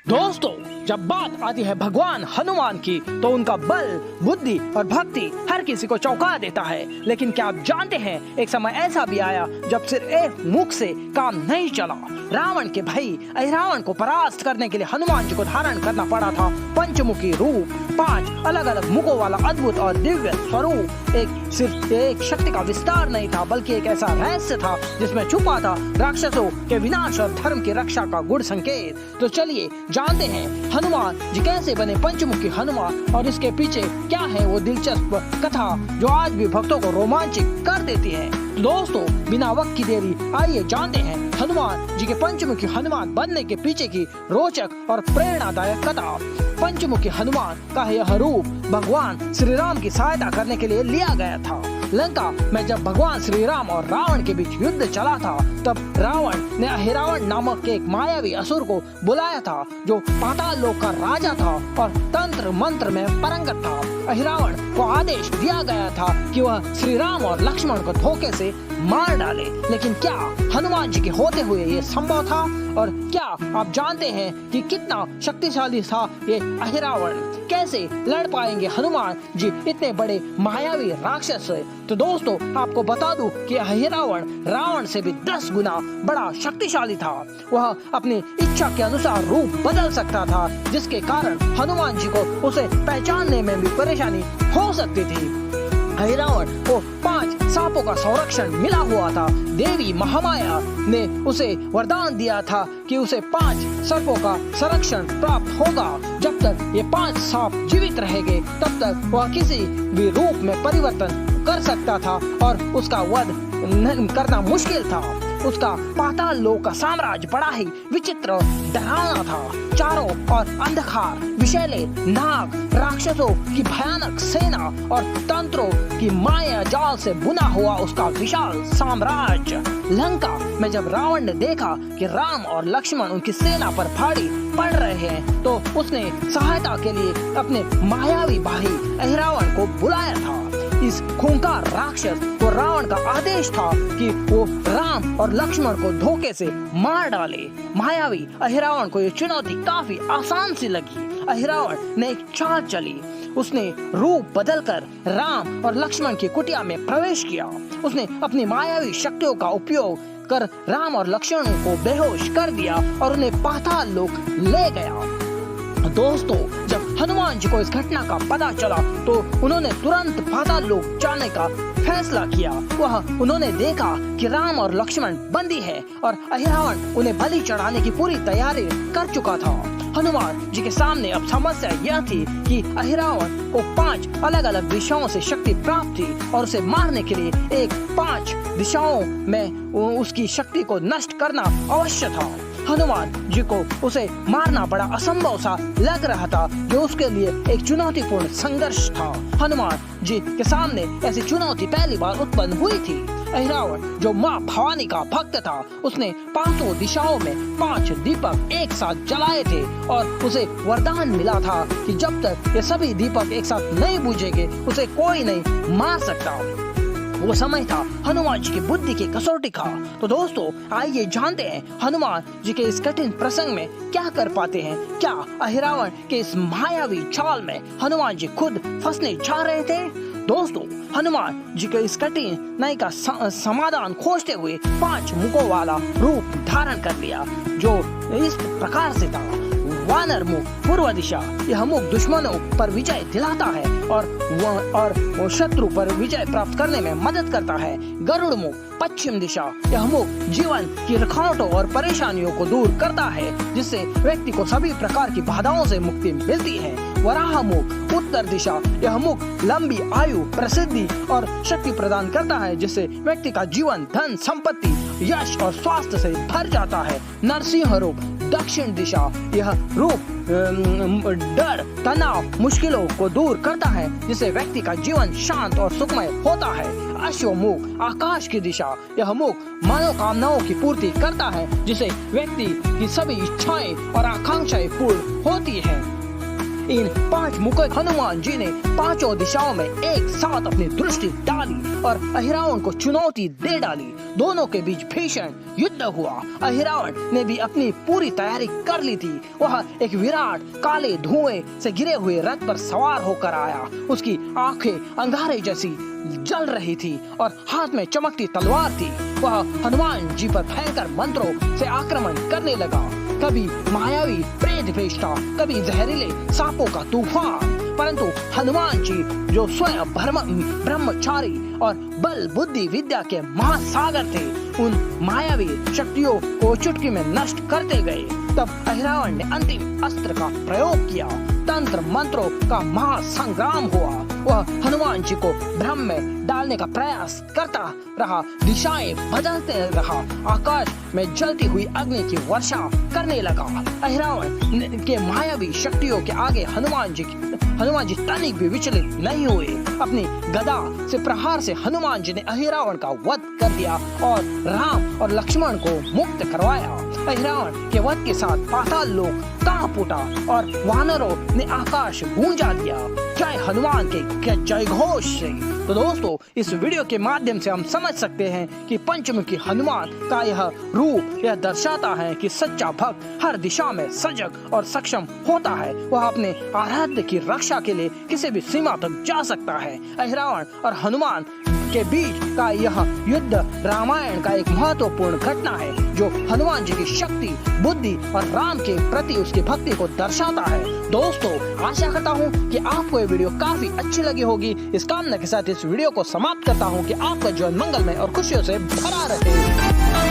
दोस्तों, जब बात आती है भगवान हनुमान की तो उनका बल, बुद्धि और भक्ति हर किसी को चौंका देता है। लेकिन क्या आप जानते हैं, एक समय ऐसा भी आया जब सिर्फ एक मुख से काम नहीं चला। रावण के भाई अहिरावण को परास्त करने के लिए हनुमान जी को धारण करना पड़ा था पंचमुखी रूप, 5 अलग अलग मुखों वाला अद्भुत और दिव्य स्वरूप। सिर्फ एक शक्ति का विस्तार नहीं था, बल्कि एक ऐसा रहस्य था जिसमें छुपा था राक्षसों के विनाश और धर्म की रक्षा का गुड़ संकेत। तो चलिए जानते हैं हनुमान जी कैसे बने पंचमुखी हनुमान और इसके पीछे क्या है वो दिलचस्प कथा जो आज भी भक्तों को रोमांचित कर देती है। दोस्तों, बिना वक्त की देरी आइए जानते हैं हनुमान जी के पंचमुखी हनुमान बनने के पीछे की रोचक और प्रेरणादायक कथा। पंचमुखी हनुमान का यह रूप भगवान श्री राम की सहायता करने के लिए लिया गया था। लंका में जब भगवान श्री राम और रावण के बीच युद्ध चला था, तब रावण ने अहिरावण नामक एक मायावी असुर को बुलाया था जो पाताल लोक का राजा था और तंत्र मंत्र में पारंगत था। अहिरावण को आदेश दिया गया था कि वह श्री राम और लक्ष्मण को धोखे से मार डाले। लेकिन क्या हनुमान जी के होते हुए ये संभव था? और क्या आप जानते हैं कि कितना शक्तिशाली था ये अहिरावण? कैसे लड़ पाएंगे हनुमान जी इतने बड़े मायावी राक्षस से? तो दोस्तों, आपको बता दूं कि अहिरावण रावण से भी 10 गुना बड़ा शक्तिशाली था। वह अपनी इच्छा के अनुसार रूप बदल सकता था, जिसके कारण हनुमान जी को उसे पहचानने में भी परेशानी हो सकती थी। अहिरावण को 5 सांपों का संरक्षण मिला हुआ था। देवी महामाया ने उसे वरदान दिया था कि उसे 5 सर्पों का संरक्षण प्राप्त होगा। जब तक ये 5 सांप जीवित रहेंगे, तब तक वह किसी भी रूप में परिवर्तन कर सकता था और उसका वध करना मुश्किल था। उसका पाताल लोक का साम्राज्य बड़ा ही विचित्र डरावना था। चारों ओर अंधकार, विषैले नाग, राक्षसों की भयानक सेना और तंत्रों की माया जाल से बुना हुआ उसका विशाल साम्राज्य। लंका में जब रावण ने देखा कि राम और लक्ष्मण उनकी सेना पर भारी पड़ रहे हैं, तो उसने सहायता के लिए अपने मायावी भाई अहिरावण को बुलाया था। इस खूंखार राक्षस को रावण का आदेश था कि वो राम और लक्ष्मण को धोखे से मार डाले। मायावी अहिरावण को ये चुनौती काफी आसान सी लगी। अहिरावण ने एक चाल चली। उसने रूप बदलकर राम और लक्ष्मण की कुटिया में प्रवेश किया। उसने अपनी मायावी शक्तियों का उपयोग कर राम और लक्ष्मण को बेहोश कर दिया और उन्हें पाताल लोक ले गया। दोस्तों, जब हनुमान जी को इस घटना का पता चला तो उन्होंने तुरंत पाताल लोक जाने का फैसला किया। उन्होंने देखा कि राम और लक्ष्मण बंदी है और अहिरावण उन्हें बलि चढ़ाने की पूरी तैयारी कर चुका था। हनुमान जी के सामने अब समस्या यह थी कि अहिरावण को 5 अलग अलग दिशाओं से शक्ति प्राप्त थी और उसे मारने के लिए एक 5 दिशाओं में उसकी शक्ति को नष्ट करना अवश्य था। हनुमान जी को उसे मारना बड़ा असंभव सा लग रहा था, जो उसके लिए एक चुनौतीपूर्ण संघर्ष था। हनुमान जी के सामने ऐसी चुनौती पहली बार उत्पन्न हुई थी। अहिरावण, जो माँ भवानी का भक्त था, उसने 5 दिशाओं में 5 दीपक एक साथ जलाए थे और उसे वरदान मिला था कि जब तक ये सभी दीपक एक साथ नहीं बुझेंगे, उसे कोई नहीं मार सकता। वो समय था हनुमान जी की बुद्धि की कसौटी का। तो दोस्तों, आइए जानते हैं हनुमान जी के इस कठिन प्रसंग में क्या कर पाते हैं। क्या अहिरावण के इस मायावी चाल में हनुमान जी खुद फंसने जा रहे थे? दोस्तों, हनुमान जी के इस कठिनाई का समाधान खोजते हुए 5 मुखों वाला रूप धारण कर लिया, जो इस प्रकार से था। वानर मुख पूर्व दिशा, यह मुख दुश्मनों पर विजय दिलाता है और वो शत्रु पर विजय प्राप्त करने में मदद करता है। गरुड़ मुख पश्चिम दिशा, यह मुख जीवन की रुकावटों और परेशानियों को दूर करता है, जिससे व्यक्ति को सभी प्रकार की बाधाओं से मुक्ति मिलती है। वराह मुख उत्तर दिशा, यह मुख लंबी आयु, प्रसिद्धि और शक्ति प्रदान करता है, जिससे व्यक्ति का जीवन धन संपत्ति, यश और स्वास्थ्य से भर जाता है। नरसिंह रूप दक्षिण दिशा, यह रूप डर, तनाव, मुश्किलों को दूर करता है, जिससे व्यक्ति का जीवन शांत और सुखमय होता है। अश्वमुख आकाश की दिशा, यह मुख मनोकामनाओं की पूर्ति करता है, जिससे व्यक्ति की सभी इच्छाएं और आकांक्षाएं पूर्ण होती हैं। इन 5 मुकुट हनुमान जी ने पांचों दिशाओं में एक साथ अपनी दृष्टि डाली और अहिरावण को चुनौती दे डाली। दोनों के बीच भीषण युद्ध हुआ। अहिरावण ने भी अपनी पूरी तैयारी कर ली थी। वह एक विराट काले धुएं से घिरे हुए रथ पर सवार होकर आया। उसकी आंखें अंगारे जैसी जल रही थी और हाथ में चमकती तलवार थी। वह हनुमान जी पर भयंकर मंत्रों से आक्रमण करने लगा। कभी मायावी प्रेत भेजता, कभी जहरीले सांपों का तूफान। परंतु हनुमान जी जो स्वयं ब्रह्मचारी और बल बुद्धि विद्या के महासागर थे, उन मायावी शक्तियों को चुटकी में नष्ट करते गए। तब अहिरावण ने अंतिम अस्त्र का प्रयोग किया। तंत्र मंत्रों का महासंग्राम हुआ। वह हनुमान जी को भ्रम में डालने का प्रयास करता रहा, दिशाएं बदलते रहा, आकाश में जलती हुई अग्नि की वर्षा करने लगा। अहिरावण के मायावी शक्तियों के आगे हनुमान जी तनिक भी विचलित नहीं हुए। अपनी गदा से प्रहार से हनुमान जी ने अहिरावण का वध कर दिया और राम और लक्ष्मण को मुक्त करवाया। अहिरावण के वध के साथ पाताल लोक कांप उठा और वानरों ने आकाश गूंजा दिया। जय हनुमान के जय घोष से। तो दोस्तों, इस वीडियो के माध्यम से हम समझ सकते हैं कि पंचमुखी हनुमान का यह रूप यह दर्शाता है कि सच्चा भक्त हर दिशा में सजग और सक्षम होता है। वह अपने आराध्य की रक्षा के लिए किसी भी सीमा तक जा सकता है। अहिरावण और हनुमान के बीच का यह युद्ध रामायण का एक महत्वपूर्ण घटना है, जो हनुमान जी की शक्ति, बुद्धि और राम के प्रति उसकी भक्ति को दर्शाता है। दोस्तों, आशा करता हूँ कि आपको ये वीडियो काफी अच्छी लगी होगी। इस कामना के साथ इस वीडियो को समाप्त करता हूँ कि आपका जीवन मंगलमय और खुशियों से भरा रहे।